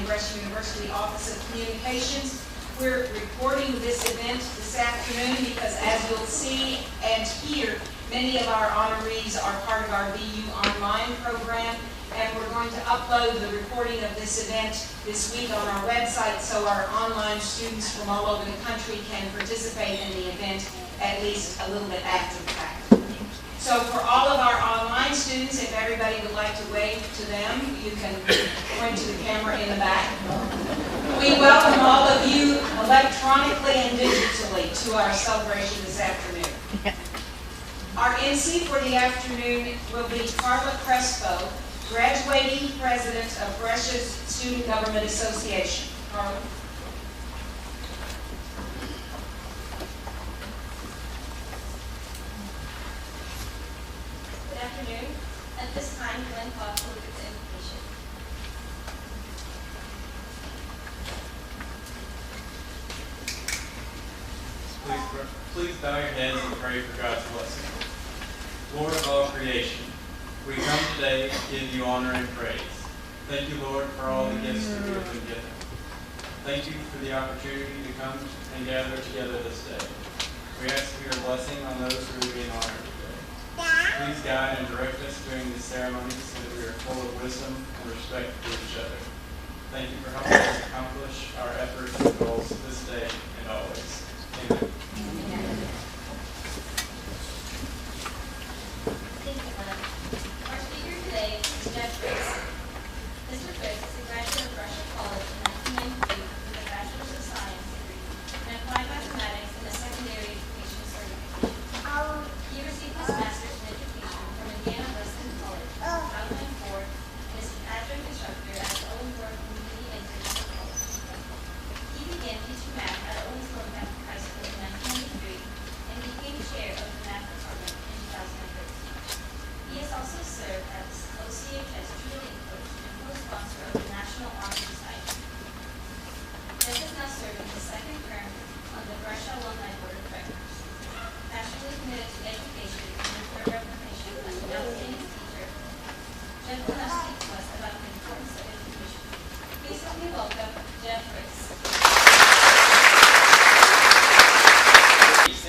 Brescia University Office of Communications, We're recording this event this afternoon because, as you'll see and hear, many of our honorees are part of our BU Online program, and we're going to upload the recording of this event this week on our website so our online students from all over the country can participate in the event at least a little bit after the fact. So for all of our online students, if everybody would like to wave to them, you can point to the camera in the back. We welcome all of you electronically and digitally to our celebration this afternoon. Our MC for the afternoon will be Carla Crespo, graduating president of Brescia's Student Government Association. Carla. Good afternoon. At this time, Glenn Fox will give the invitation. Please bow your heads and pray for God's blessing. Lord of all creation, we come today to give you honor and praise. Thank you, Lord, for all the gifts that we have been given. Thank you for the opportunity to come and gather together this day. We ask for your blessing on those who are being honored today. Please guide and direct us during this ceremony so that we are full of wisdom and respect for each other. Thank you for helping us accomplish our efforts and goals this day and always. Amen. Thank you, Glenn. Our speaker today is Jeff Briggs. Mr. Briggs is a graduate of Brescia College in 1993 with a Bachelor's of Science degree in Applied Mathematics and a Secondary Education certification. He received his Master's in Education from Indiana Wesleyan College in 2004 and is an adjunct instructor at the Owensboro Community International College. He began teaching math at Owensboro Catholic High School in 1993 and became chair of the math department in 2013. He has also served as OCHS cheerleading coach and co-sponsor of the National Honor Society. Jeff is now serving his second term on the Brescia Alumni Board of Directors. Passionately committed to education and his reputation as an outstanding teacher, Jeff will now speak to us about the importance of education. Please help me welcome Jeff Briggs.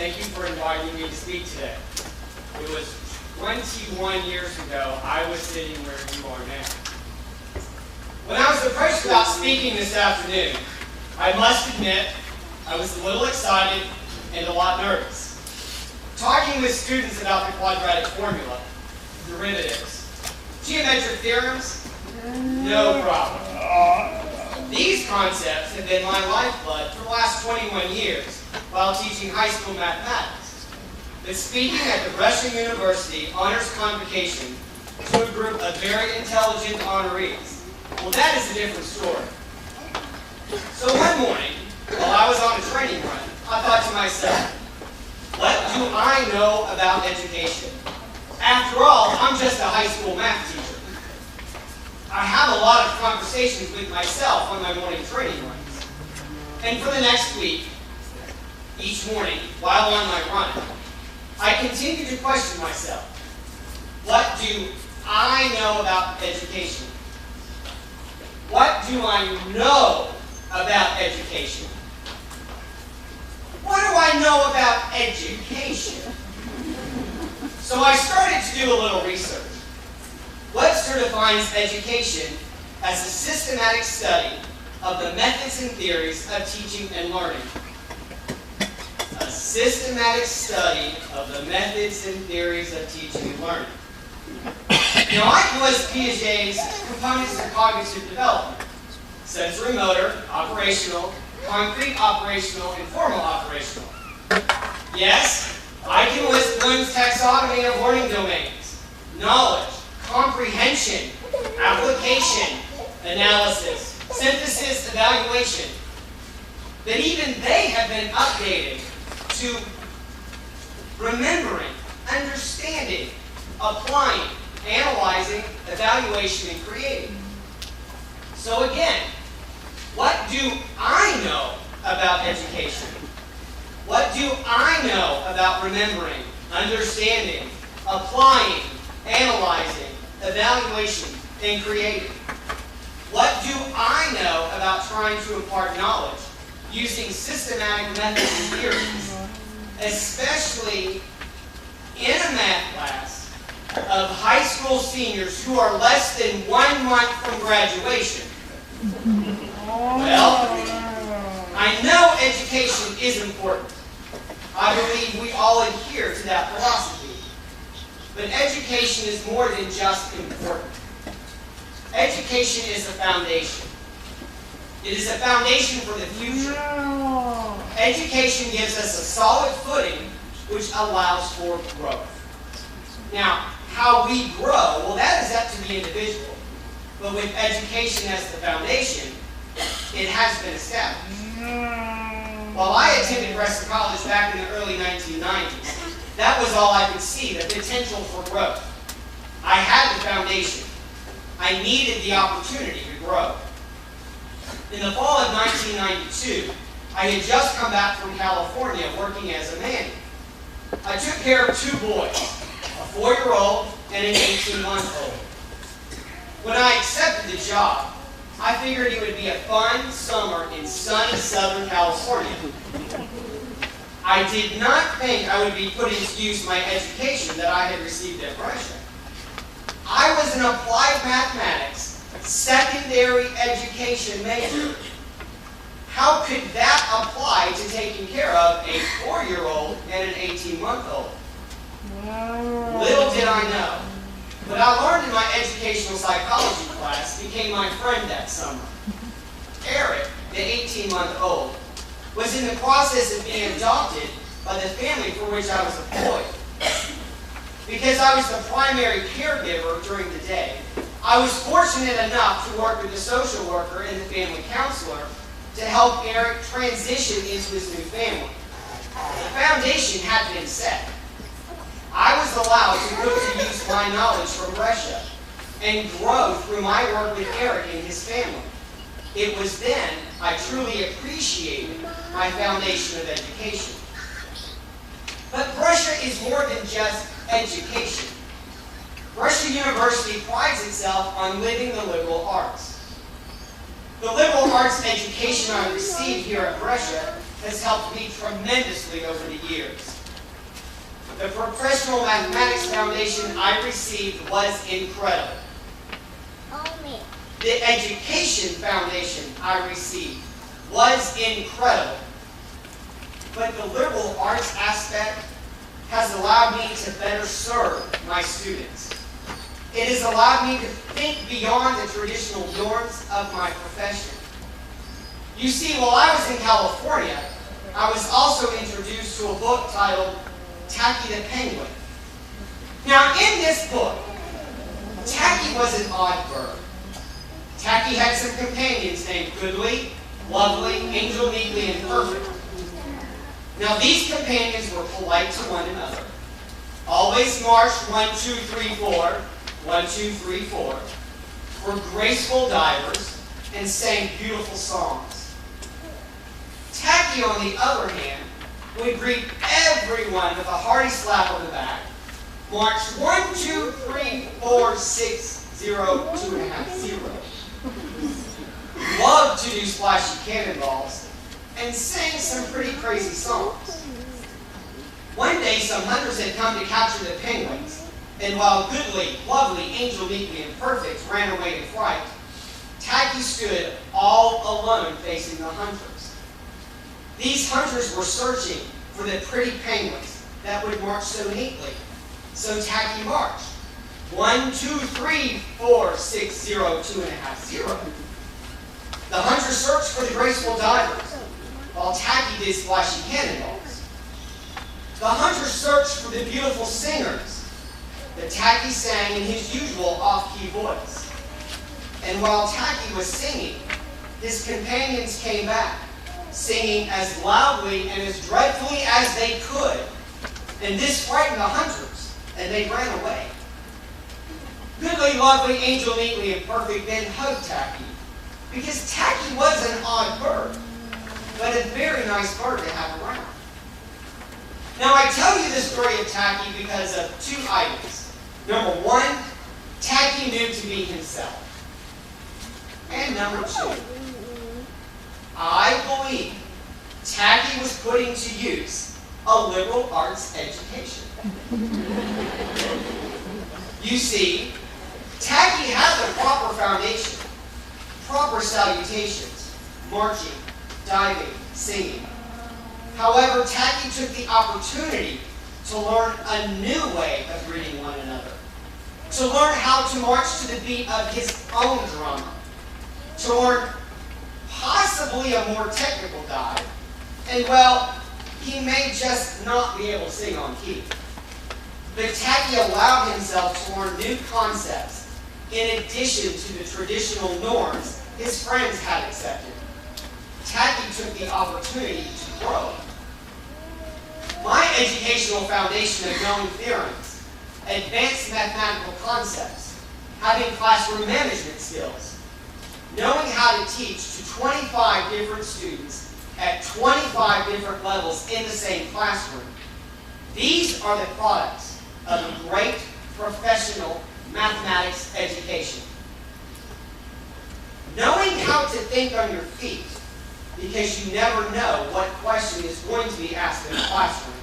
Thank you for inviting me to speak today. It was 21 years ago I was sitting where you are now. When I was approached about speaking this afternoon, I must admit I was a little excited and a lot nervous. Talking with students about the quadratic formula, derivatives, geometric theorems, no problem. These concepts have been my lifeblood for the last 21 years while teaching high school mathematics. But speaking at the Brescia University Honors Convocation to a group of very intelligent honorees, well, that is a different story. So one morning, while I was on a training run, I thought to myself, what do I know about education? After all, I'm just a high school math teacher. I have a lot of conversations with myself on my morning training runs. And for the next week, each morning, while on my run, I continue to question myself. What do I know about education? What do I know about education? What do I know about education? So I started to do a little research. Webster defines education as a systematic study of the methods and theories of teaching and learning. A systematic study of the methods and theories of teaching and learning. Now, I can list Piaget's components of cognitive development: sensory motor, operational, concrete operational, and formal operational. Yes, I can list Bloom's taxonomy of learning domains: knowledge, comprehension, application, analysis, synthesis, evaluation. But even they have been updated to remembering, understanding, applying, analyzing, evaluation, and creating. So again, what do I know about education? What do I know about remembering, understanding, applying, analyzing, evaluation, and creating? What do I know about trying to impart knowledge, using systematic methods and theories, especially in a math class of high school seniors who are less than 1 month from graduation. Well, I know education is important. I believe we all adhere to that philosophy. But education is more than just important. Education is a foundation. It is a foundation for the future. Education gives us a solid footing which allows for growth. Now, how we grow, well, that is up to the individual. But with education as the foundation, it has been established. While I attended Brescia College back in the early 1990s, that was all I could see, the potential for growth. I had the foundation. I needed the opportunity to grow. In the fall of 1992, I had just come back from California working as a nanny. I took care of 2 boys, a 4-year-old and an 18-month-old. When I accepted the job, I figured it would be a fun summer in sunny Southern California. I did not think I would be putting to use my education that I had received at Brescia. I was an applied mathematics secondary education major. How could that apply to taking care of a 4-year-old and an 18-month-old? Little did I know. What I learned in my educational psychology class became my friend that summer. Eric, the 18-month-old, was in the process of being adopted by the family for which I was employed. Because I was the primary caregiver during the day, I was fortunate enough to work with the social worker and the family counselor to help Eric transition into his new family. The foundation had been set. I was allowed to put to use my knowledge from Brescia and grow through my work with Eric and his family. It was then I truly appreciated my foundation of education. But Brescia is more than just education. Brescia University prides itself on living the liberal arts. The liberal arts education I received here at Brescia has helped me tremendously over the years. The professional mathematics foundation I received was incredible. The education foundation I received was incredible. But the liberal arts aspect has allowed me to better serve my students. It has allowed me to think beyond the traditional norms of my profession. You see, while I was in California, I was also introduced to a book titled Tacky the Penguin. Now, in this book, Tacky was an odd bird. Tacky had some companions named Goodly, Lovely, Angel, Neatly, and Perfect. Now, these companions were polite to one another, always marched 1, 2, 3, 4, 1, 2, 3, 4, were graceful divers, and sang beautiful songs. Tacky, on the other hand, would greet everyone with a hearty slap on the back, march 1, 2, 3, 4, 6, 0, 2.5, 0. Loved to do splashy cannonballs, and sang some pretty crazy songs. One day, some hunters had come to capture the penguins, and while Goodly, Lovely, Angel, Neatly, and Perfect ran away in fright, Tacky stood all alone facing the hunters. These hunters were searching for the pretty penguins that would march so neatly. So Tacky marched. 1, 2, 3, 4, 6, 0, 2.5, 0. The hunters searched for the graceful divers, while Tacky did splashy cannonballs. The hunters searched for the beautiful singers, but Tacky sang in his usual off-key voice. And while Tacky was singing, his companions came back, singing as loudly and as dreadfully as they could. And this frightened the hunters, and they ran away. Goodly, Lovely, Angel, Neatly, and Perfect then hugged Tacky, because Tacky was an odd bird, but a very nice bird to have around. Now, I tell you the story of Tacky because of 2 items. Number 1, Tacky knew to be himself. And number 2, I believe Tacky was putting to use a liberal arts education. You see, Tacky had the proper foundation, proper salutations, marching, diving, singing. However, Tacky took the opportunity to learn a new way of greeting one another, to learn how to march to the beat of his own drummer, to learn possibly a more technical dive, and well, he may just not be able to sing on key. But Tacky allowed himself to learn new concepts in addition to the traditional norms his friends had accepted. Tacky took the opportunity to grow. My educational foundation of knowing theorems, advanced mathematical concepts, having classroom management skills, knowing how to teach to 25 different students at 25 different levels in the same classroom. These are the products of a great professional mathematics education. Knowing how to think on your feet, because you never know what question is going to be asked in a classroom.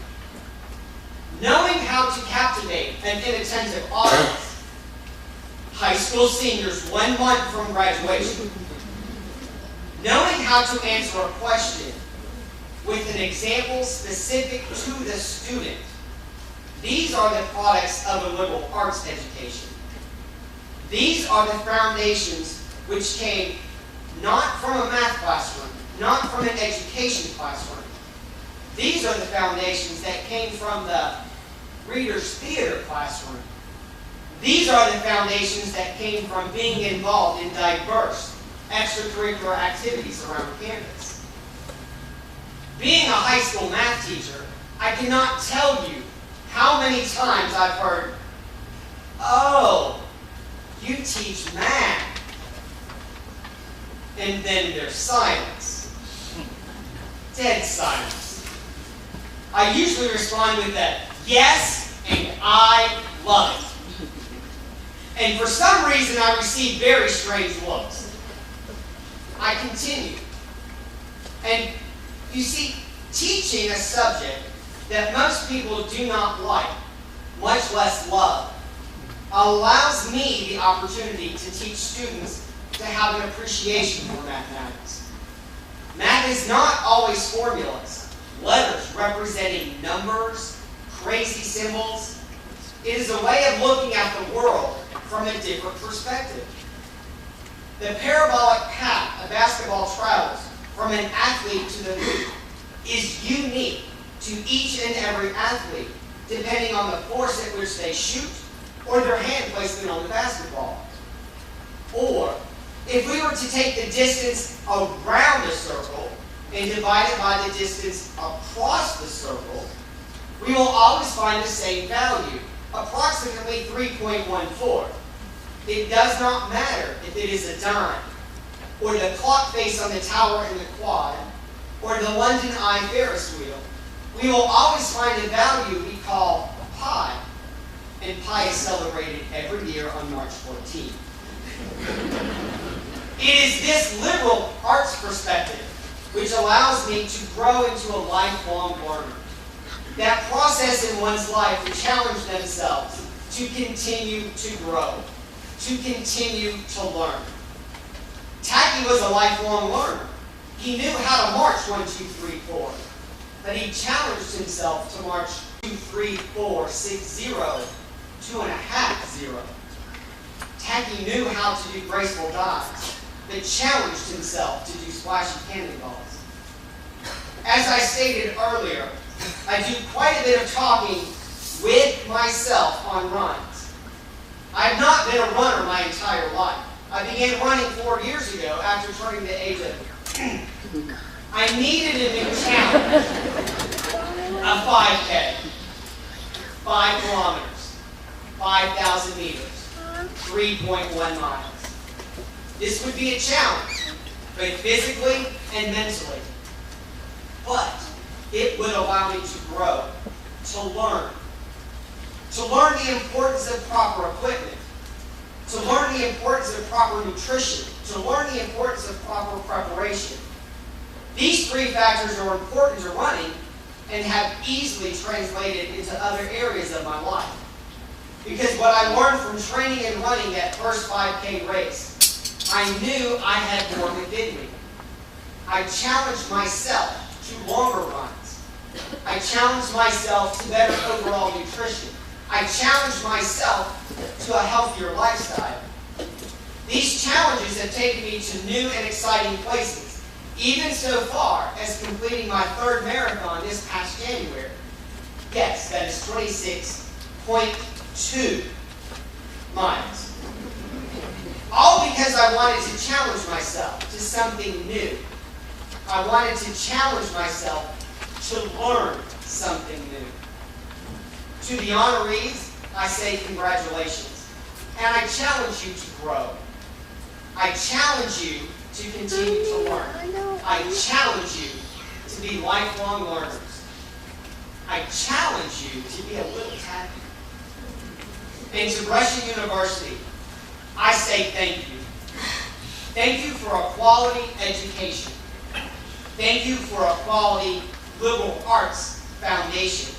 Knowing how to captivate an inattentive audience. High school seniors 1 month from graduation. Knowing how to answer a question with an example specific to the student. These are the products of a liberal arts education. These are the foundations which came not from a math classroom, not from an education classroom. These are the foundations that came from the Reader's Theater classroom. These are the foundations that came from being involved in diverse extracurricular activities around campus. Being a high school math teacher, I cannot tell you how many times I've heard, "Oh, you teach math." And then there's silence. Dead silence. I usually respond with a yes, and I love it. And for some reason, I receive very strange looks. I continue. And you see, teaching a subject that most people do not like, much less love, allows me the opportunity to teach students to have an appreciation for mathematics. Math is not always formulas, letters representing numbers, crazy symbols. It is a way of looking at the world from a different perspective. The parabolic path a basketball travels from an athlete to the hoop is unique to each and every athlete, depending on the force at which they shoot or their hand placement on the basketball. Or, if we were to take the distance around a circle and divide it by the distance across the circle, we will always find the same value, approximately 3.14. It does not matter if it is a dime, or the clock face on the tower in the quad, or the London Eye Ferris wheel. We will always find a value we call pi, and pi is celebrated every year on March 14th. It is this liberal arts perspective which allows me to grow into a lifelong learner. That process in one's life to challenge themselves, to continue to grow, to continue to learn. Tacky was a lifelong learner. He knew how to march 1, 2, 3, 4, but he challenged himself to march 2, 3, 4, 6, 0, 2.5, 0. Tacky knew how to do graceful dives, but challenged himself to do splashy cannonballs. As I stated earlier, I do quite a bit of talking with myself on runs. I've not been a runner my entire life. I began running 4 years ago after turning the age of I needed a new challenge. A 5K, 5 kilometers, 5,000 meters, 3.1 miles. This would be a challenge, both physically and mentally. But it would allow me to grow, to learn the importance of proper equipment, to learn the importance of proper nutrition, to learn the importance of proper preparation, These three factors are important to running and have easily translated into other areas of my life. Because what I learned from training and running that first 5K race, I knew I had more within me. I challenged myself to longer runs. I challenged myself to better overall nutrition. I challenged myself to a healthier lifestyle. These challenges have taken me to new and exciting places, even so far as completing my third marathon this past January. Yes, that is 26.2 miles. All because I wanted to challenge myself to something new. I wanted to challenge myself to learn something new. To the honorees, I say congratulations. And I challenge you to grow. I challenge you to continue to learn. I challenge you to be lifelong learners. I challenge you to be a little tad. And to Brescia University, I say thank you. Thank you for a quality education. Thank you for a quality liberal arts foundation.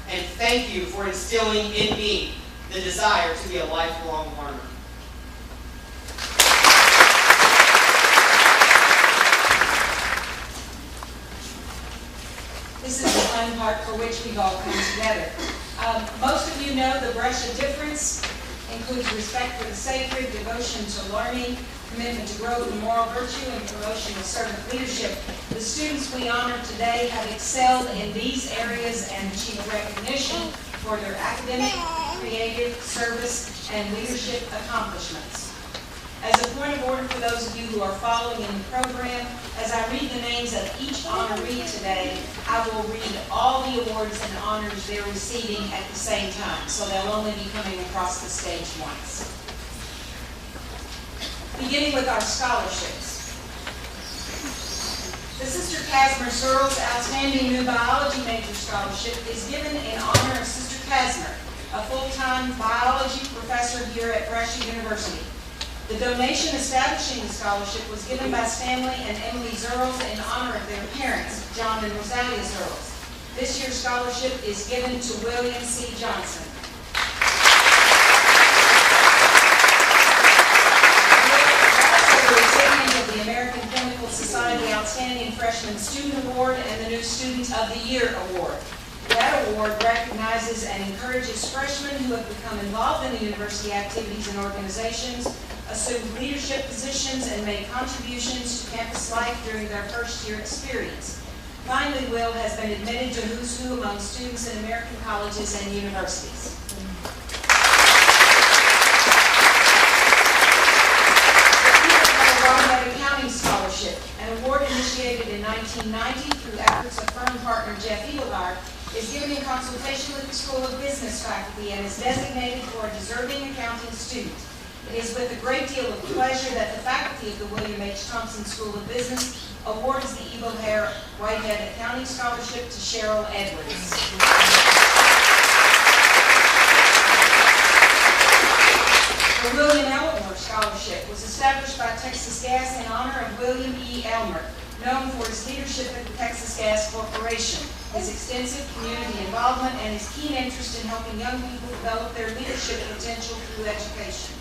And thank you for instilling in me the desire to be a lifelong learner. This is the fun part for which we've all come together. Most of you know the Brescia difference includes respect for the sacred, devotion to learning, commitment to growth and moral virtue, and promotion of servant leadership. The students we honor today have excelled in these areas and achieved recognition for their academic, creative, service, and leadership accomplishments. As a point of order for those of you who are following in the program, as I read the names of each honoree today, I will read all the awards and honors they're receiving at the same time, so they'll only be coming across the stage once. Beginning with our scholarships. The Sister Casimir Searles Outstanding New Biology Major Scholarship is given in honor of Sister Casimir, a full-time biology professor here at Brescia University. The donation establishing the scholarship was given by Stanley and Emily Searles in honor of their parents, John and Rosalia Searles. This year's scholarship is given to William C. Johnson. The American Chemical Society Outstanding Freshman Student Award and the New Student of the Year Award. That award recognizes and encourages freshmen who have become involved in the university activities and organizations, assumed leadership positions, and made contributions to campus life during their first-year experience. Finally, Will has been admitted to Who's Who among students in American colleges and universities. Accounting Scholarship, an award initiated in 1990 through efforts of firm partner Jeff Edelgard, is given in consultation with the School of Business faculty and is designated for a deserving accounting student. It is with a great deal of pleasure that the faculty of the William H. Thompson School of Business awards the Eagle Hair Whitehead Accounting Scholarship to Cheryl Edwards. The William Elmer Scholarship was established by Texas Gas in honor of William E. Elmer, known for his leadership at the Texas Gas Corporation, his extensive community involvement, and his keen interest in helping young people develop their leadership potential through education.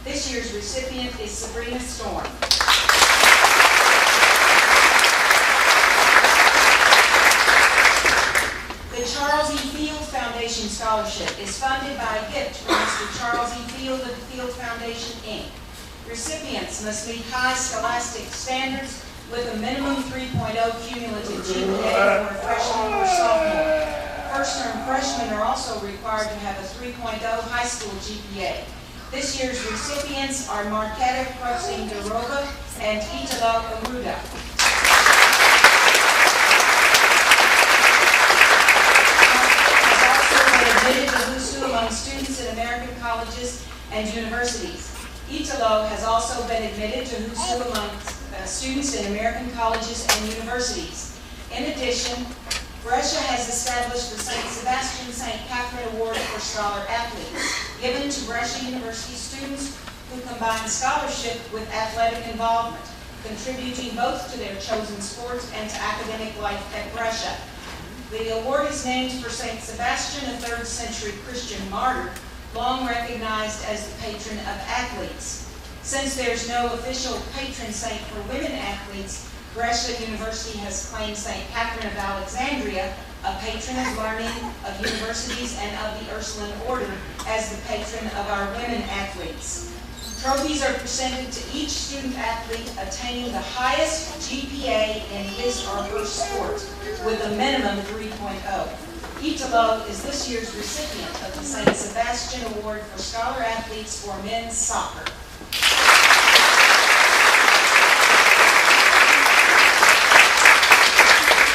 This year's recipient is Sabrina Storm. The Charles E. Field Foundation Scholarship is funded by a gift from Mr. Charles E. Field of the Field Foundation, Inc. Recipients must meet high scholastic standards with a minimum 3.0 cumulative GPA for a freshman or sophomore. First-term freshmen are also required to have a 3.0 high school GPA. This year's recipients are Marquetta Crossing de Roba and Italo Aruda. Admitted to Who's Who among students in American colleges and universities. Italo has also been admitted to Who's Who among students in American colleges and universities. In addition, Brescia has established the St. Sebastian St. Catherine Award for Scholar Athletes, given to Brescia University students who combine scholarship with athletic involvement. contributing both to their chosen sport and to academic life at Brescia. The award is named for St. Sebastian, a 3rd century Christian martyr, long recognized as the patron of athletes. Since there's no official patron saint for women athletes, Brescia University has claimed St. Catherine of Alexandria, a patron of learning, of universities, and of the Ursuline Order, as the patron of our women athletes. Trophies are presented to each student athlete attaining the highest GPA in his or her sport, with a minimum 3.0. Italo is this year's recipient of the St. Sebastian Award for Scholar Athletes for Men's Soccer.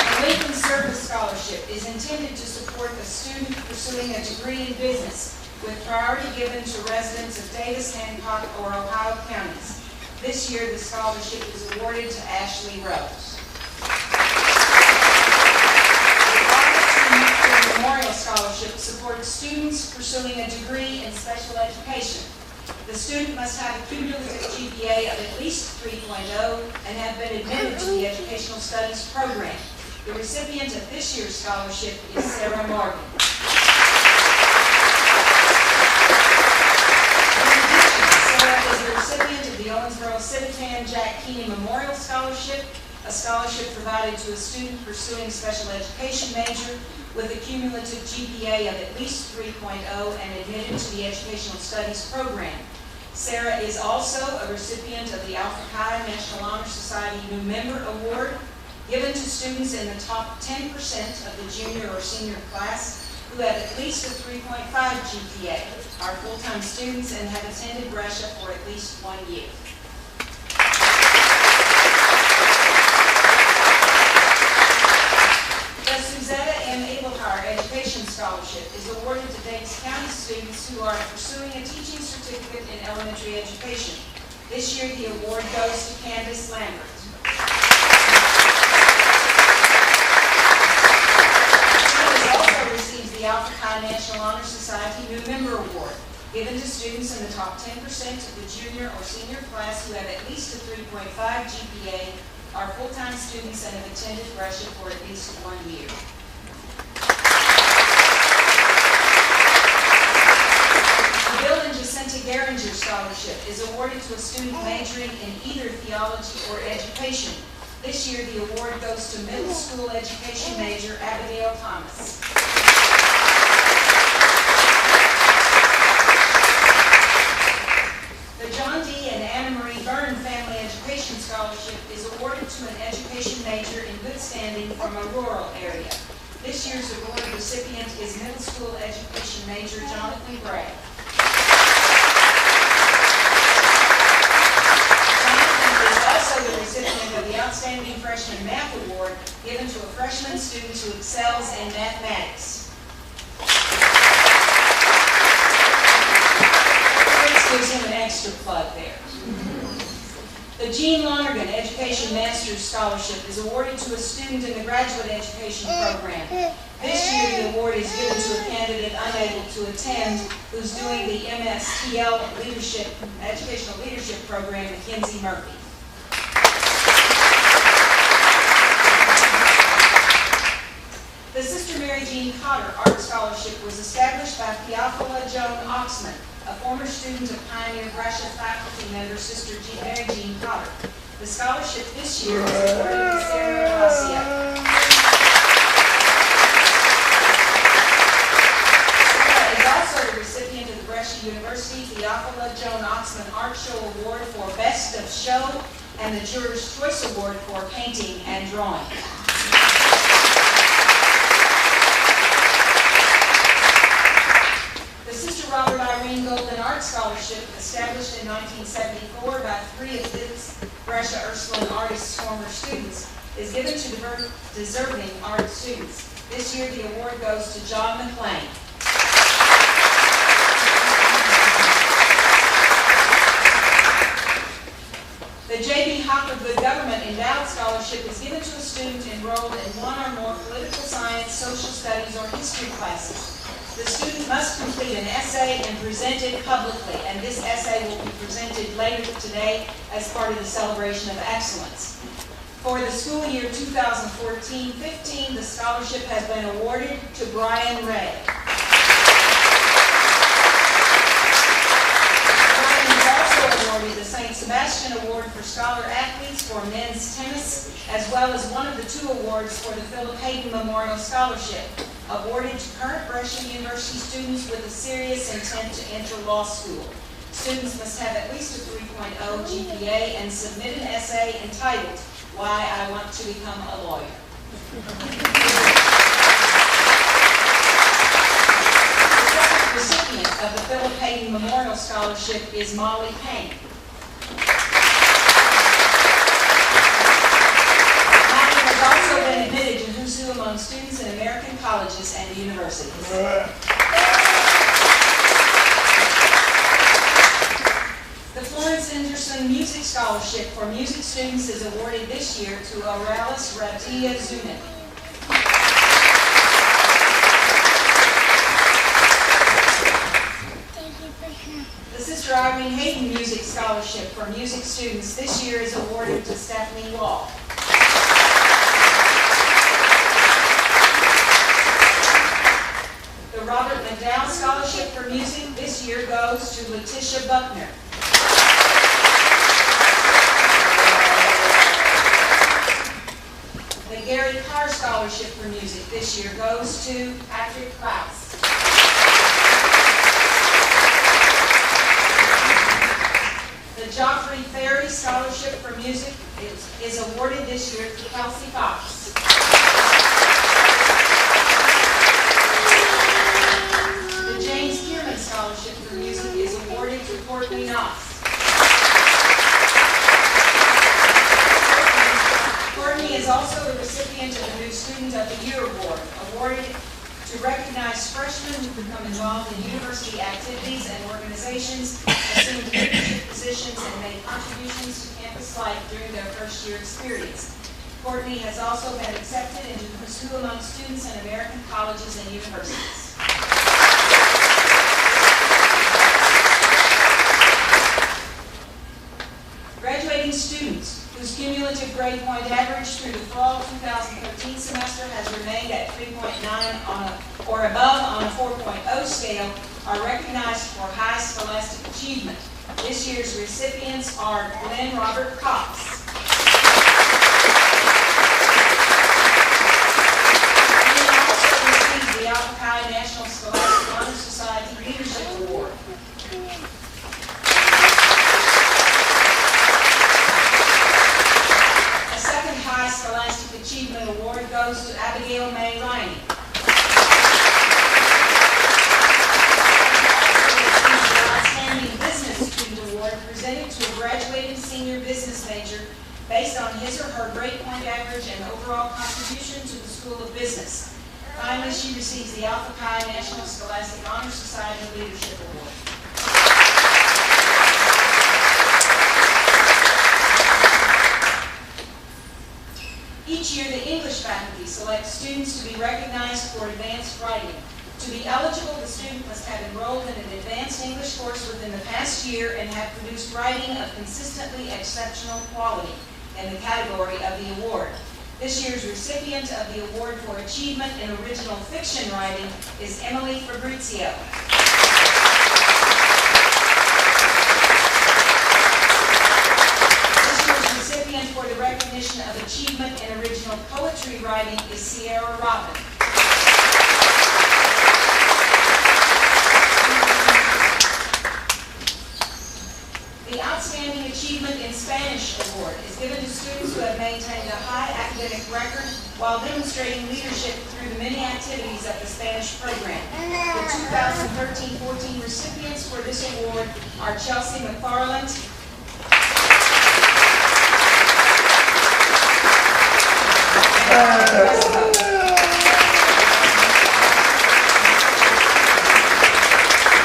The Lincoln Service Scholarship is intended to support a student pursuing a degree in business, with priority given to residents of Davis, Hancock, or Ohio counties. This year, the scholarship is awarded to Ashley Rose. The Memorial Scholarship supports students pursuing a degree in special education. The student must have a cumulative GPA of at least 3.0 and have been admitted to the Educational Studies program. The recipient of this year's scholarship is Sarah Morgan. Sarah is the recipient of the Owensboro Civitan Jack Keeney Memorial Scholarship, a scholarship provided to a student pursuing special education major with a cumulative GPA of at least 3.0 and admitted to the Educational Studies program. Sarah is also a recipient of the Alpha Chi National Honor Society New Member Award, given to students in the top 10% of the junior or senior class who have at least a 3.5 GPA, are full-time students and have attended Brescia for at least 1 year. The Suzetta M. Abelhar Education Scholarship is awarded to Davis County students who are pursuing a teaching certificate in elementary education. This year, the award goes to Candace Lambert. The Alpha Chi National Honor Society New Member Award, given to students in the top 10% of the junior or senior class who have at least a 3.5 GPA, are full-time students and have attended Brescia for at least 1 year. The Bill and Jacinta Geringer Scholarship is awarded to a student majoring in either theology or education. This year, the award goes to middle school education major Abigail Thomas. The John D. and Anna Marie Byrne Family Education Scholarship is awarded to an education major in good standing from a rural area. This year's award recipient is middle school education major Jonathan Gray. Jonathan is also the recipient of the Outstanding Freshman Math Award, given to a freshman student who excels in mathematics. Gives him an extra plug there. The Jean Lonergan Education Master's Scholarship is awarded to a student in the graduate education program. This year, the award is given to a candidate unable to attend who's doing the MSTL Educational Leadership Program, Mackenzie Murphy. The Sister Mary Jean Cotter Art Scholarship was established by Theophila Joan Oxman, a former student of Pioneer Brescia faculty member Sister Mary Jean Cotter. The scholarship this year is awarded to Sarah Hacia. Sarah is also the recipient of the Brescia University Theophila Joan Oxman Art Show Award for Best of Show and the Juror's Choice Award for Painting and Drawing. Sister Robert Irene Golden Art Scholarship, established in 1974 by 3 of this Brescia Ursuline artists' former students, is given to deserving art students. This year, the award goes to John McLean. The J.B. Hocker Good Government Endowed Scholarship is given to a student enrolled in one or more political science, social studies, or history classes. The student must complete an essay and present it publicly, and this essay will be presented later today as part of the celebration of excellence. For the school year 2014-15, the scholarship has been awarded to Brian Ray. Brian is also awarded the St. Sebastian Award for Scholar Athletes for men's tennis, as well as one of the 2 awards for the Philip Hayden Memorial Scholarship, awarded to current Brescia University students with a serious intent to enter law school. Students must have at least a 3.0 GPA and submit an essay entitled, "Why I Want to Become a Lawyer." The second recipient of the Philip Hayden Memorial Scholarship is Molly Payne. Molly has also been admitted to Who's Who among students in American colleges and universities. The Florence Henderson Music Scholarship for music students is awarded this year to Auralis Ratia Zunik. The Sister Irene Hayden Music Scholarship for music students this year is awarded to Stephanie Wall. The Robert McDowell Scholarship for music this year goes to Letitia Buckner. The Gary Carr Scholarship for music this year goes to Patrick Klaus. The Joffrey Ferry Scholarship for music is awarded this year to Kelsey Fox. The James Kierman Scholarship for music is awarded to Courtney Knox. Courtney is also the recipient of the New Student of the Year Award, awarded to recognize freshmen who become involved in university activities and organizations, assumed leadership positions, and made contributions to campus life during their first year experience. Courtney has also been accepted into the Who's Who among students in American colleges and universities. Graduating students whose cumulative grade point average through the fall 2013 semester has remained at 3.9 or above on a 4.0 scale are recognized for high scholastic achievement. This year's recipients are Glenn Robert Cox. He also received the Alpha Chi National Scholastic Honor Society Leadership Award. High Scholastic Achievement Award goes to Abigail May Riney. The Outstanding Business Student Award presented to a graduating senior business major based on his or her grade point average and overall contribution to the School of Business. Finally, she receives the Alpha Chi National Scholastic Honor Society Leadership Award. Each year, the English faculty selects students to be recognized for advanced writing. To be eligible, the student must have enrolled in an advanced English course within the past year and have produced writing of consistently exceptional quality in the category of the award. This year's recipient of the award for achievement in original fiction writing is Emily Fabrizio. For the recognition of achievement in original poetry writing is Sierra Robin. The Outstanding Achievement in Spanish Award is given to students who have maintained a high academic record while demonstrating leadership through the many activities of the Spanish program. The 2013-14 recipients for this award are Chelsea McFarland,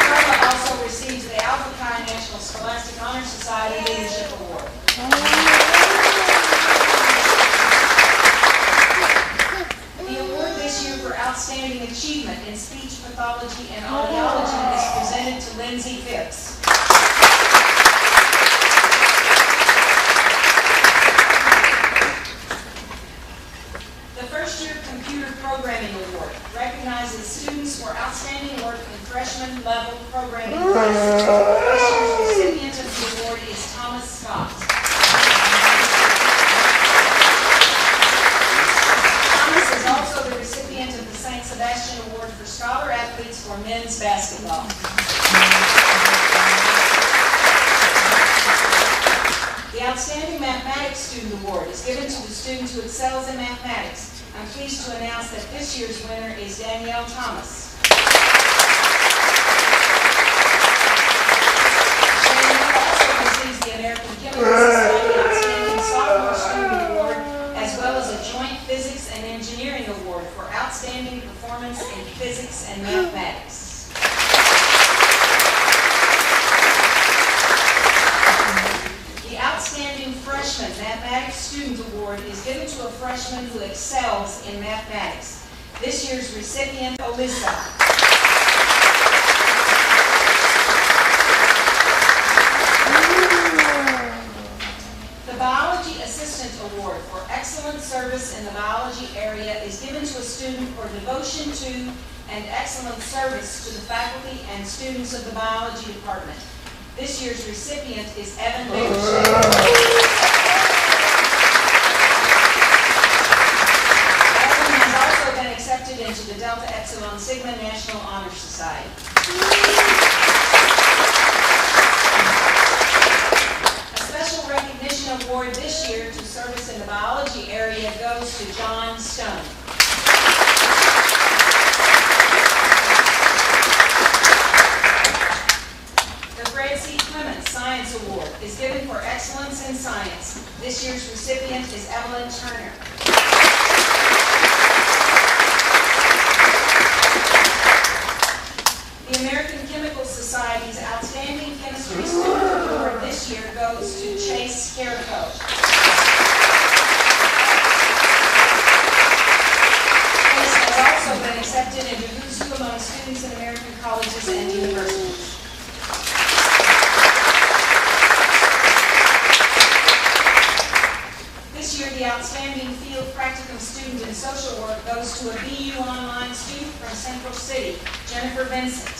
Carla also receives the Alpha Chi National Scholastic Honor Society Leadership Award. The award this year for Outstanding Achievement in Speech Pathology pathology, and audiology is presented to Lindsay Phipps. The first year Computer Programming Award recognizes students for outstanding work in freshman level programming classes. This year's recipient of the award is Thomas Scott. Thomas is also the recipient of the St. Sebastian Award for Scholar Athletes for men's basketball. The Outstanding Mathematics Student Award is given to the student who excels in mathematics. I'm pleased to announce that this year's winner is Danielle Thomas. Danielle also receives the American Chemical Society Outstanding Sophomore Student Award, as well as a Joint Physics and Engineering Award for outstanding performance in physics and mathematics. Outstanding Freshman Mathematics Student Award is given to a freshman who excels in mathematics. This year's recipient, Alyssa. The Biology Assistant Award for excellent service in the biology area is given to a student for devotion to and excellent service to the faculty and students of the biology department. This year's recipient is Evan Bakershaw. Evan has also been accepted into the Delta Epsilon Sigma National Honor Society. A special recognition award this year to service in the biology area goes to John Stone. Science Award is given for excellence in science. This year's recipient is Evelyn Turner. The American Chemical Society's Outstanding Chemistry Student Award this year goes to Chase Scarecrow. Chase has also been accepted into Who's Who among students in American colleges and universities. The Outstanding Field Practicum Student in Social Work goes to a BU Online student from Central City, Jennifer Vincent.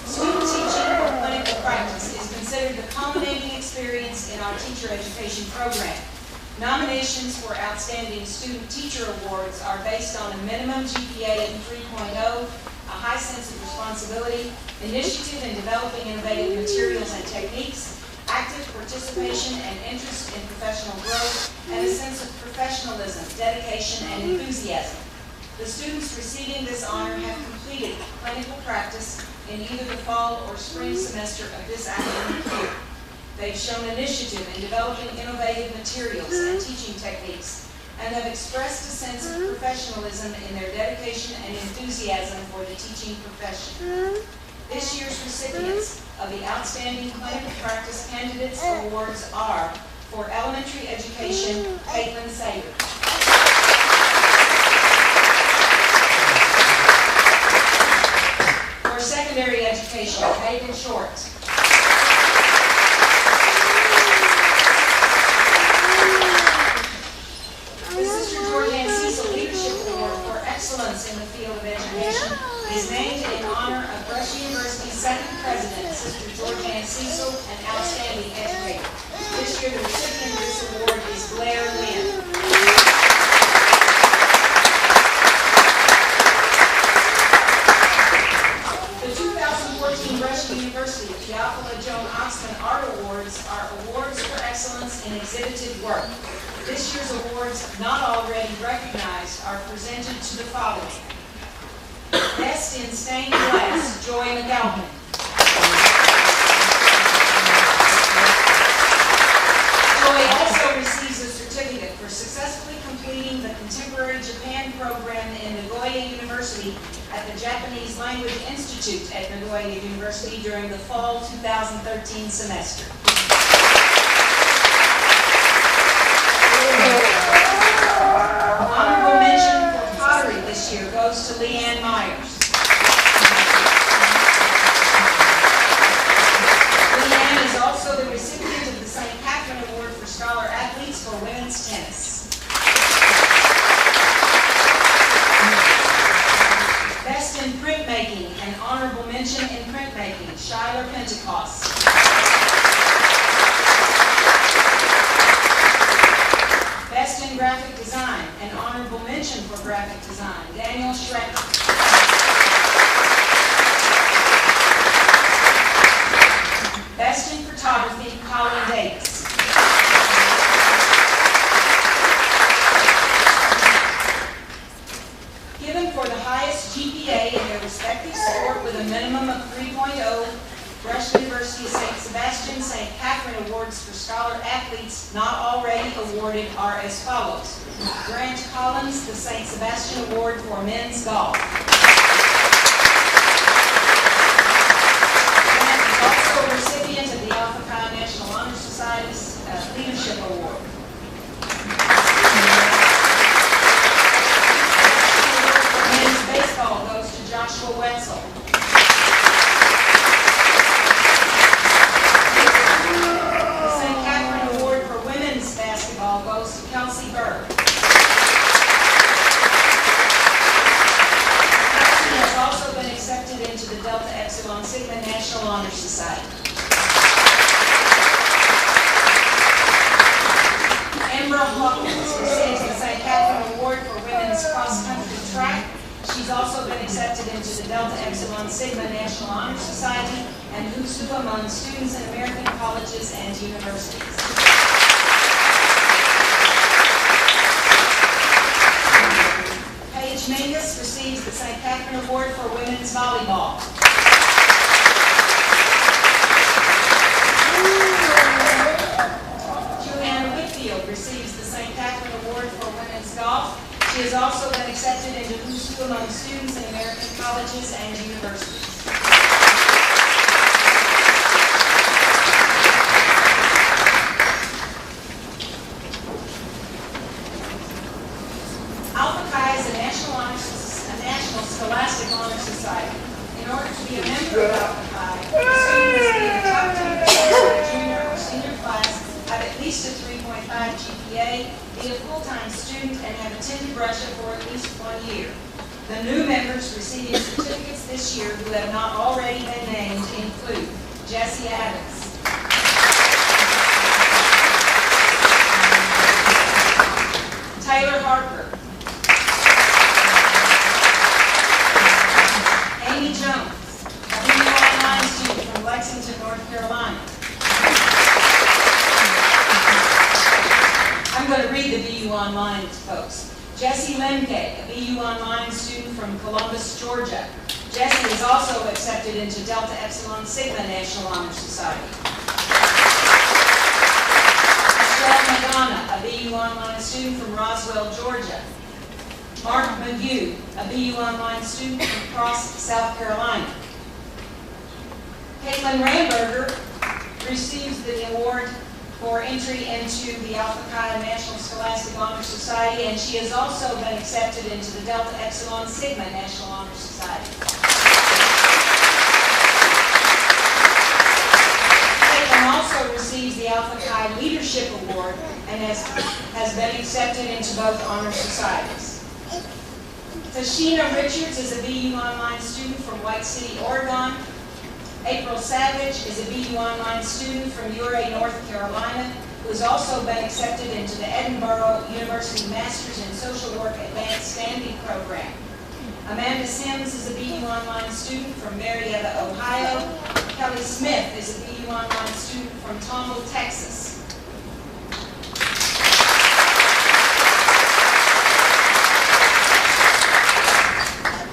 Student teaching or clinical practice is considered the culminating experience in our teacher education program. Nominations for Outstanding Student Teacher Awards are based on a minimum GPA of 3.0, a high sense of responsibility, initiative in developing innovative materials and techniques, active participation and interest in professional growth, and a sense of professionalism, dedication, and enthusiasm. The students receiving this honor have completed clinical practice in either the fall or spring semester of this academic year. They've shown initiative in developing innovative materials and teaching techniques, and have expressed a sense of professionalism in their dedication and enthusiasm for the teaching profession. This year's recipients of the Outstanding Clinical Practice Candidates Awards are, for elementary education, Caitlin Sager. For secondary education, Megan Short. In the field of education is named in honor of Brescia University's second president, Sister Georgianne Cecil, an outstanding educator. This year, the recipient of this award is Blair Lynn. The 2014 Brescia University Theophila Joan Oxman Art Awards are awards for excellence in exhibited work. This year's awards, not already recognized, are presented to the following. Best in Stained Glass, Joy McAlpin. Joy also receives a certificate for successfully completing the Contemporary Japan program in Nagoya University at the Japanese Language Institute at Nagoya University during the fall 2013 semester. this year goes to Leanne Myers. Leanne is also the recipient of the St. Catherine Award for Scholar Athletes for women's tennis. Best in printmaking, an honorable mention in printmaking, Schuyler Pentecost. Best in graphic design, an honorable mention for graphic design, Daniel Schrecker. Best in photography, Colin Davis. Given for the highest GPA in their respective sport with a minimum of 3.0, Brescia University St. Sebastian St. Catherine Awards for Scholar Athletes not already awarded are as follows. Grant Collins, the St. Sebastian Award for Men's Golf. Grant is also a recipient of the Alpha Chi National Honor Society's Leadership Award. Men's baseball goes to Joshua Wetzel. Goes to Kelsey Berg. Kelsey has also been accepted into the Delta Epsilon Sigma National Honor Society. Amber Hawkins receives the St. Catherine Award for Women's Cross Country Track. She's also been accepted into the Delta Epsilon Sigma National Honor Society and who's who among students in American colleges and universities. Mingus receives the St. Catherine Award for Women's Volleyball. Juliana Whitfield receives the St. Catherine Award for Women's Golf. She has also been accepted into who's who among students in American colleges and universities. Alpha Chi is a national scholastic honor society. In order to be a member of Alpha Chi, the student must be in the top 10% of the junior or senior class, have at least a 3.5 GPA, be a full-time student, and have attended Brescia for at least 1 year. The new members receiving certificates this year who have not already been named include Jesse Adams, Taylor Harper, Amy Jones, a BU Online student from Lexington, North Carolina. I'm going to read the BU Online folks. Jesse Lemke, a BU Online student from Columbus, Georgia. Jesse is also accepted into Delta Epsilon Sigma National Honor Society. Michelle Madonna, a BU Online student from Roswell, Georgia. Mark McGue, a BU Online student from Cross, South Carolina. Caitlin Ramberger receives the award for entry into the Alpha Chi National Scholastic Honor Society, and she has also been accepted into the Delta Epsilon Sigma National Honor Society. Caitlin also receives the Alpha Chi Leadership Award and has been accepted into both honor societies. Tashina Richards is a BU Online student from White City, Oregon. April Savage is a BU Online student from Uray, North Carolina, who has also been accepted into the Edinburgh University Masters in Social Work Advanced Standing Program. Amanda Sims is a BU Online student from Marietta, Ohio. Kelly Smith is a BU Online student from Tomball, Texas.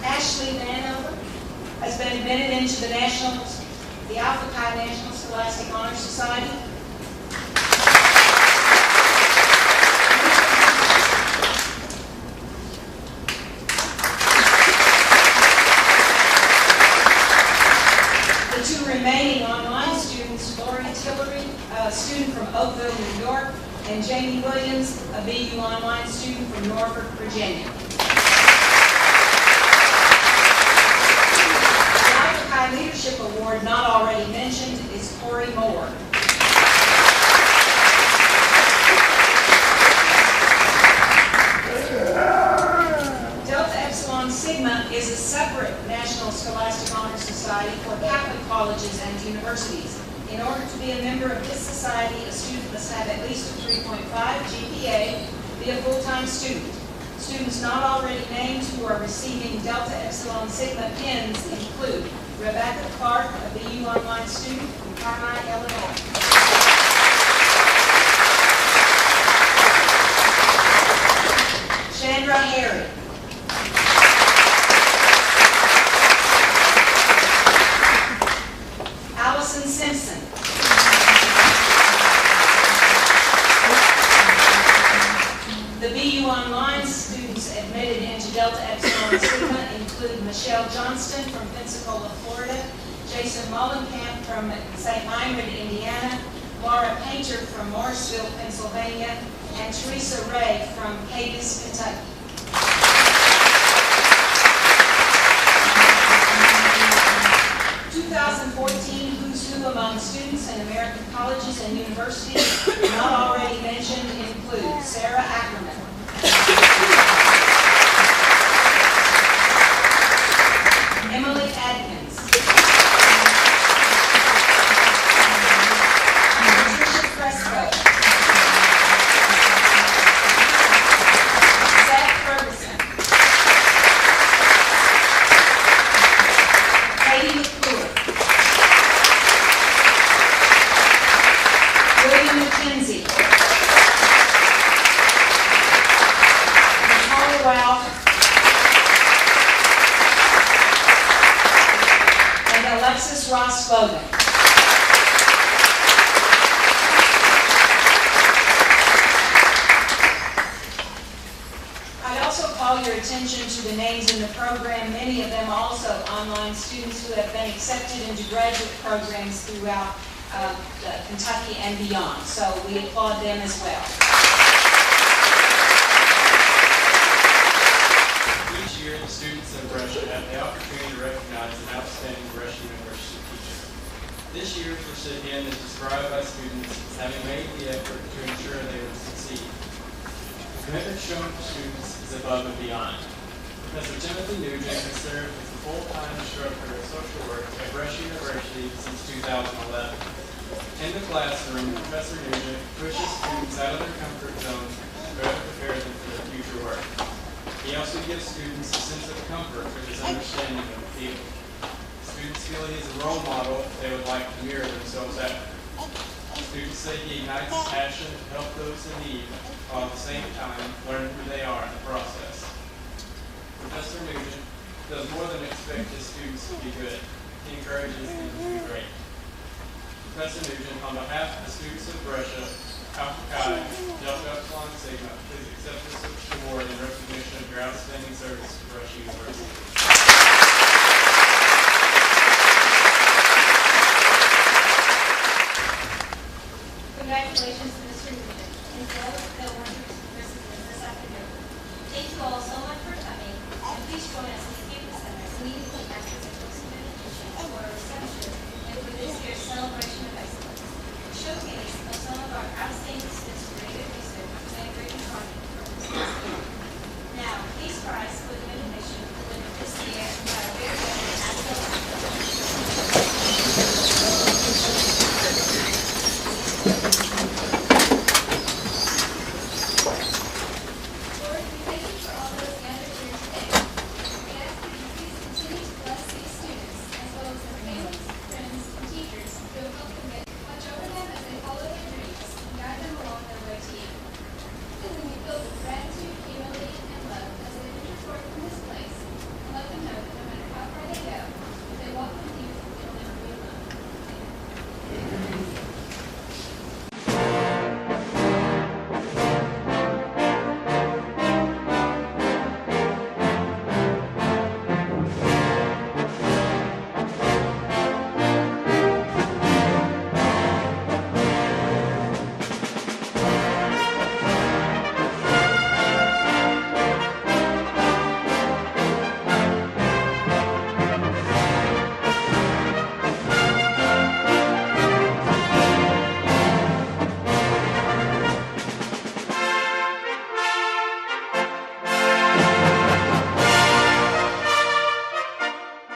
Ashley Vanover has been admitted into the Alpha Chi National Scholastic Honor Society. The two remaining online students, Lori Tillery, a student from Oakville, New York, and Jamie Williams, a BU Online student from Norfolk, Virginia. separate National Scholastic Honor Society for Catholic colleges and universities. In order to be a member of this society, a student must have at least a 3.5 GPA, be a full-time student. Students not already named who are receiving Delta Epsilon Sigma pins include Rebecca Clark, a BU Online student from Carmine, Illinois. Chandra Harry. Allison Simpson. The BU Online students admitted into Delta Epsilon Sigma include Michelle Johnston from Pensacola, Florida, Jason Mullenkamp from St. Meinrad, Indiana, Laura Painter from Morrisville, Pennsylvania, and Teresa Ray from Cadiz, Kentucky. Who's Who among students in American colleges and universities not already mentioned include Sarah Ackerman, Emily Adkins, Patricia Fresco, Seth Ferguson, Katie McClure, William McKenzie, Nicole Ralph, and Alexis Ross Logan. I'd also call your attention to the names in the program, many of them also online students who have been accepted into graduate programs throughout Kentucky and beyond. So we applaud them as well. Each year, the students of Brescia have the opportunity to recognize an outstanding Brescia University teacher. This year's recipient is described by students as having made the effort to ensure they would succeed. The commitment shown to students is above and beyond. Professor Timothy Nugent has served as a full-time instructor of social work at Brescia University since 2011. In the classroom, Professor Nugent pushes students out of their comfort zones to better prepare them for their future work. He also gives students a sense of comfort with his understanding of the field. Students feel he is a role model they would like to mirror themselves after. Students say he ignites a passion to help those in need, while at the same time learn who they are in the process. Professor Nugent does more than expect his students to be good. He encourages them to be great. Professor Nugent, on behalf of the students of Brescia, Alpha Chi, Delta Epsilon Sigma, please accept this award in recognition of your outstanding service to Brescia University.